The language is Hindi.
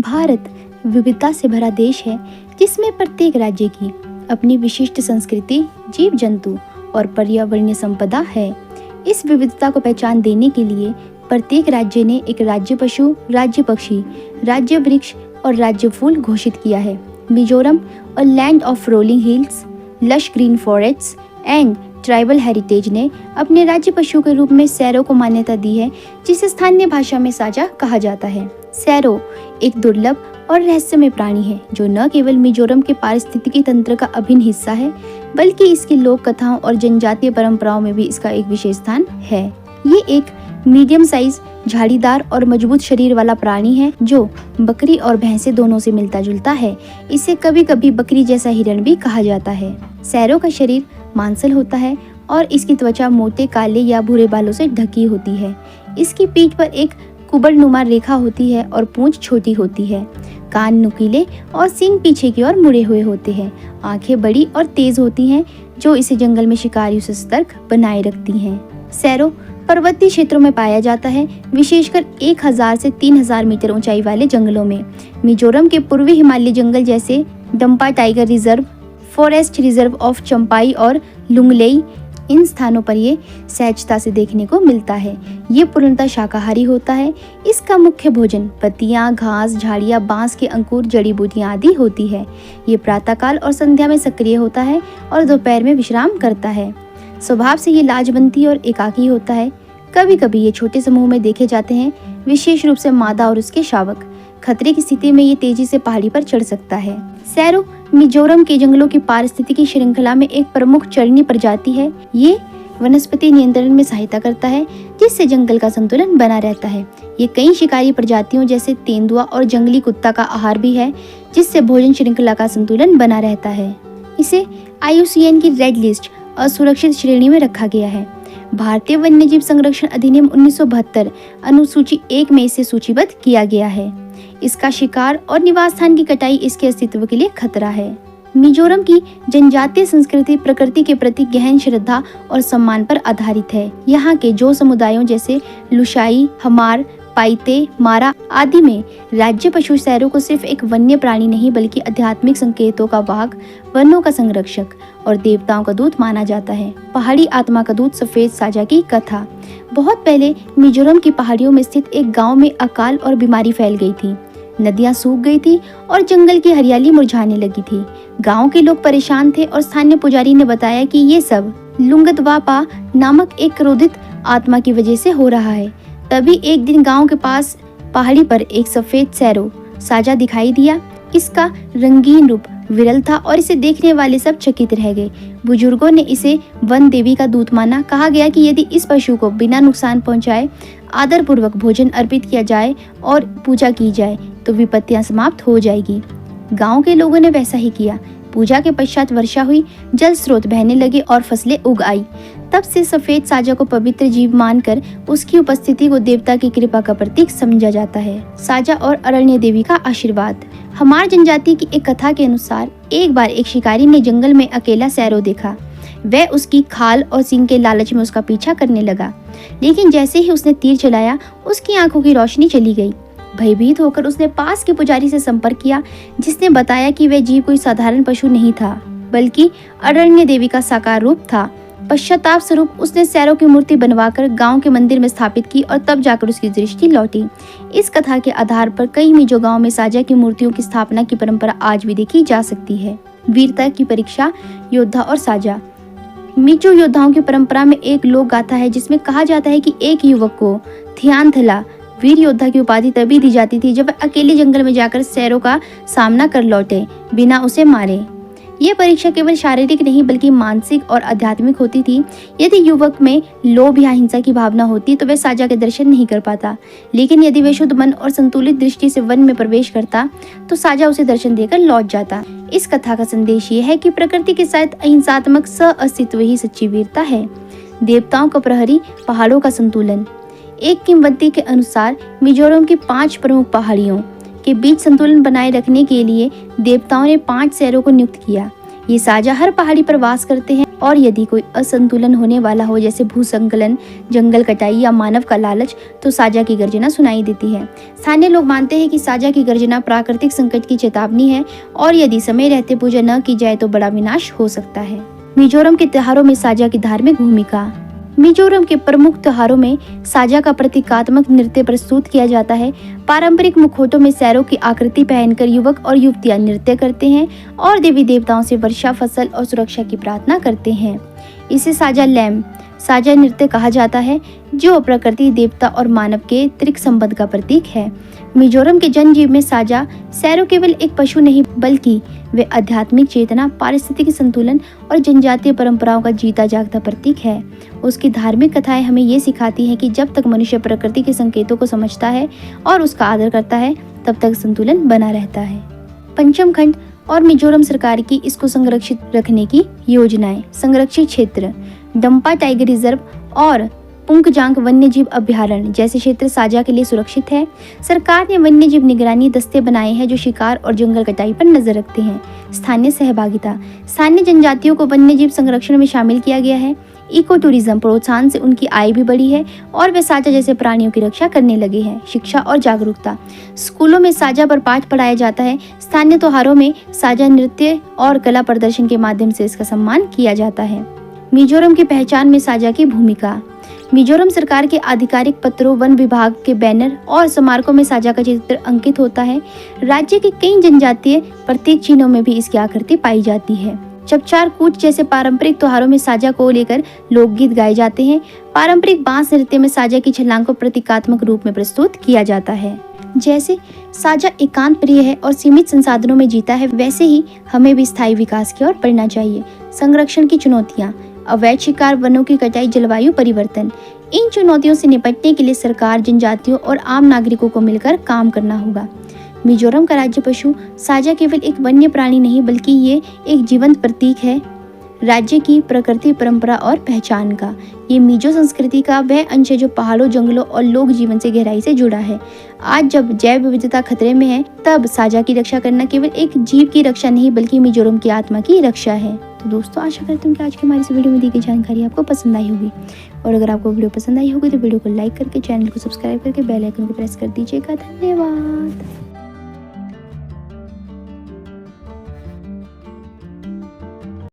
भारत विविधता से भरा देश है जिसमें प्रत्येक राज्य की अपनी विशिष्ट संस्कृति, जीव जंतु और पर्यावरणीय संपदा है। इस विविधता को पहचान देने के लिए प्रत्येक राज्य ने एक राज्य पशु, राज्य पक्षी, राज्य वृक्ष और राज्य फूल घोषित किया है। मिजोरम और land of rolling hills, lush green forests and tribal heritage ने अपने राज्य पशु के रूप में सैरो को मान्यता दी है, जिसे स्थानीय भाषा में साजा कहा जाता है। सैरो एक दुर्लभ और रहस्यमय प्राणी है जो न केवल मिजोरम के पारिस्थितिकी तंत्र का अभिन्न हिस्सा है, बल्कि इसकी लोक कथाओं और जनजातीय परंपराओं में भी इसका एक विशेष स्थान है। ये एक मीडियम साइज, झाड़ीदार और मजबूत शरीर वाला प्राणी है जो बकरी और भैंसे दोनों से मिलता जुलता है। इसे कभी कभी बकरी जैसा हिरण भी कहा जाता है। सैरो का शरीर मांसल होता है और इसकी त्वचा मोटे काले या भूरे बालों से ढकी होती है। इसकी पीठ पर एक कुबड़नुमा रेखा होती है और पूंछ छोटी होती है। कान नुकीले और सींग पीछे की ओर मुड़े हुए होते हैं। आंखें बड़ी और तेज होती हैं जो इसे जंगल में शिकारियों से सतर्क बनाए रखती हैं। सैरो पर्वतीय क्षेत्रों में पाया जाता है, विशेषकर 1000 से 3000 मीटर ऊंचाई वाले जंगलों में। मिजोरम के पूर्वी हिमालयी जंगल जैसे Dampa tiger reserve, forest reserve of Champai और लुंगलेई, इन स्थानों पर ये सहजता से देखने को मिलता है। ये पूर्णतः शाकाहारी होता है। इसका मुख्य भोजन पत्तियां, घास, झाड़ियां, बांस के अंकुर, जड़ी बूटियां आदि होती है। ये प्रातःकाल और संध्या में सक्रिय होता है और दोपहर में विश्राम करता है। स्वभाव से ये लाजवंती और एकाकी होता है। कभी कभी ये छोटे समूह में देखे जाते हैं, विशेष रूप से मादा और उसके शावक। खतरे की स्थिति में ये तेजी से पहाड़ी पर चढ़ सकता है। सैरो मिजोरम के जंगलों की पारिस्थितिकी श्रृंखला में एक प्रमुख चरनी प्रजाति है। ये वनस्पति नियंत्रण में सहायता करता है, जिससे जंगल का संतुलन बना रहता है। ये कई शिकारी प्रजातियों जैसे तेंदुआ और जंगली कुत्ता का आहार भी है, जिससे भोजन श्रृंखला का संतुलन बना रहता है। इसे IUCN की रेड लिस्ट असुरक्षित श्रेणी में रखा गया है। भारतीय वन्यजीव संरक्षण अधिनियम 1972 अनुसूची 1 में इसे सूचीबद्ध किया गया है। इसका शिकार और निवास स्थान की कटाई इसके अस्तित्व के लिए खतरा है। मिजोरम की जनजातीय संस्कृति प्रकृति के प्रति गहन श्रद्धा और सम्मान पर आधारित है। यहाँ के जो समुदायों जैसे लुशाई, हमार, पाइते, मारा आदि में राज्य पशु सैरो को सिर्फ एक वन्य प्राणी नहीं बल्कि आध्यात्मिक संकेतों का वाहक, वनों का संरक्षक और देवताओं का दूत माना जाता है। पहाड़ी आत्मा का दूत सफेद साजा की कथा। बहुत पहले मिजोरम की पहाड़ियों में स्थित एक गांव में अकाल और बीमारी फैल गई थी। नदियां सूख गई थी और जंगल की हरियाली मुरझाने लगी थी। गांव के लोग परेशान थे और स्थानीय पुजारी ने बताया कि ये सब लुंगदवापा नामक एक क्रोधित आत्मा की वजह से हो रहा है। तभी एक दिन गांव के पास पहाड़ी पर एक सफेद सैरो साजा दिखाई दिया। इसका रंगीन रूप विरल था और इसे देखने वाले सब चकित रह गए। बुजुर्गों ने इसे वन देवी का दूत माना। कहा गया कि यदि इस पशु को बिना नुकसान पहुंचाए आदर पूर्वक भोजन अर्पित किया जाए और पूजा की जाए तो विपत्तियां समाप्त हो जाएगी। गांव के लोगों ने वैसा ही किया। पूजा के पश्चात वर्षा हुई, जल स्रोत बहने लगे और फसलें उग आई। तब से सफेद साजा को पवित्र जीव मानकर उसकी उपस्थिति को देवता की कृपा का प्रतीक समझा जाता है। साजा और अरण्य देवी का आशीर्वाद। हमार जनजाति की एक कथा के अनुसार एक बार एक शिकारी ने जंगल में अकेला सैरो देखा। वह उसकी खाल और सींग के लालच में उसका पीछा करने लगा, लेकिन जैसे ही उसने तीर चलाया उसकी आंखों की रोशनी चली गई। भयभीत होकर उसने पास के पुजारी से संपर्क किया, जिसने बताया कि वह जीव कोई साधारण पशु नहीं था बल्कि अरण्य देवी का साकार रूप था। पश्चाताप स्वरूप उसने सैरो की मूर्ति बनवाकर गांव के मंदिर में स्थापित की और तब जाकर उसकी दृष्टि लौटी। इस कथा के आधार पर कई मिजो गांव में साजा की मूर्तियों की स्थापना की परंपरा आज भी देखी जा सकती है। वीरता की परीक्षा, योद्धा और साजा। मिजो योद्धाओं की परंपरा में एक लोक गाथा है जिसमें कहा जाता है कि एक युवक को थियानथला वीर योद्धा की उपाधि तभी दी जाती थी जब वह अकेले जंगल में जाकर सैरो का सामना कर लौटे बिना उसे मारे। यह परीक्षा केवल शारीरिक नहीं बल्कि मानसिक और आध्यात्मिक होती थी। यदि युवक में लोभ या हिंसा की भावना होती तो वह साजा के दर्शन नहीं कर पाता, लेकिन यदि वह शुद्ध मन और संतुलित दृष्टि से वन में प्रवेश करता तो साजा उसे दर्शन देकर लौट जाता। इस कथा का संदेश ये है कि प्रकृति के साथ अहिंसात्मक सह-अस्तित्व ही सच्ची वीरता है। देवताओं का प्रहरी, पहाड़ों का संतुलन। एक किंवदंती के अनुसार मिजोरम की 5 प्रमुख पहाड़ियों के बीच संतुलन बनाए रखने के लिए देवताओं ने 5 सैरो को नियुक्त किया। ये साजा हर पहाड़ी पर वास करते हैं और यदि कोई असंतुलन होने वाला हो, जैसे भूसंकलन, जंगल कटाई या मानव का लालच, तो साजा की गर्जना सुनाई देती है। स्थानीय लोग मानते हैं कि साजा की गर्जना प्राकृतिक संकट की चेतावनी है और यदि समय रहते पूजा न की जाए तो बड़ा विनाश हो सकता है। मिजोरम के त्योहारों में साजा की धार्मिक भूमिका। मिजोरम के प्रमुख त्योहारों में साजा का प्रतीकात्मक नृत्य प्रस्तुत किया जाता है। पारंपरिक मुखौटों में सैरों की आकृति पहनकर युवक और युवतियां नृत्य करते हैं और देवी देवताओं से वर्षा, फसल और सुरक्षा की प्रार्थना करते हैं। इसे साजा लैम साजा नृत्य कहा जाता है, जो प्रकृति, देवता और मानव के त्रिक संबंध का प्रतीक है। मिजोरम के जनजीवन में साजा सैरो केवल एक पशु नहीं, बल्कि वे आध्यात्मिक चेतना, पारिस्थितिक संतुलन और जनजातीय परंपराओं का जीता जागता प्रतीक है। उसकी धार्मिक कथाएं हमें ये सिखाती हैं कि जब तक मनुष्य प्रकृति के संकेतों को समझता है और उसका आदर करता है, तब तक संतुलन बना रहता है। पंचम खंड और मिजोरम सरकार की इसको संरक्षित रखने की योजनाएं। संरक्षित क्षेत्र डंपा टाइगर रिजर्व और पुंगजांग वन्यजीव अभ्यारण्य जैसे क्षेत्र साजा के लिए सुरक्षित है। सरकार ने वन्यजीव निगरानी दस्ते बनाए हैं जो शिकार और जंगल कटाई पर नजर रखते हैं। स्थानीय सहभागिता स्थानीय जनजातियों को वन्यजीव संरक्षण में शामिल किया गया है। इको टूरिज्म प्रोत्साहन से उनकी आय भी बढ़ी है और वे साजा जैसे प्राणियों की रक्षा करने लगे हैं। शिक्षा और जागरूकता स्कूलों में साजा पर पाठ पढ़ाया जाता है। स्थानीय त्योहारों में साजा नृत्य और कला प्रदर्शन के माध्यम से इसका सम्मान किया जाता है। मिजोरम की पहचान में साजा की भूमिका। मिजोरम सरकार के आधिकारिक पत्रों, वन विभाग के बैनर और स्मारकों में साजा का चित्र अंकित होता है। राज्य के कई जनजातीय प्रतीक चिन्हों में भी इसकी आकृति पाई जाती है। चपचार कूच जैसे पारंपरिक त्योहारों में साजा को लेकर लोकगीत गाए जाते हैं। पारंपरिक बांस नृत्य में साजा की छलांग को प्रतीकात्मक रूप में प्रस्तुत किया जाता है। जैसे साजा एकांत प्रिय है और सीमित संसाधनों में जीता है, वैसे ही हमें भी स्थायी विकास की ओर बढ़ना चाहिए। संरक्षण की चुनौतियां अवैध शिकार, वनों की कटाई, जलवायु परिवर्तन। इन चुनौतियों से निपटने के लिए सरकार, जनजातियों और आम नागरिकों को मिलकर काम करना होगा। मिजोरम का राज्य पशु साजा केवल एक वन्य प्राणी नहीं, बल्कि ये एक जीवंत प्रतीक है राज्य की प्रकृति, परंपरा और पहचान का। ये मिजो संस्कृति का वह अंश है जो पहाड़ों, जंगलों और लोक जीवन से गहराई से जुड़ा है। आज जब जैव विविधता खतरे में है, तब साजा की रक्षा करना केवल एक जीव की रक्षा नहीं, बल्कि मिजोरम की आत्मा की रक्षा है। तो दोस्तों, आशा करती हूँ कि आज की हमारी इस वीडियो में दी गई जानकारी आपको पसंद आई होगी, और अगर आपको वीडियो पसंद आई होगी तो वीडियो को लाइक करके, चैनल को सब्सक्राइब करके बेल आइकन को प्रेस कर दीजिएगा। धन्यवाद।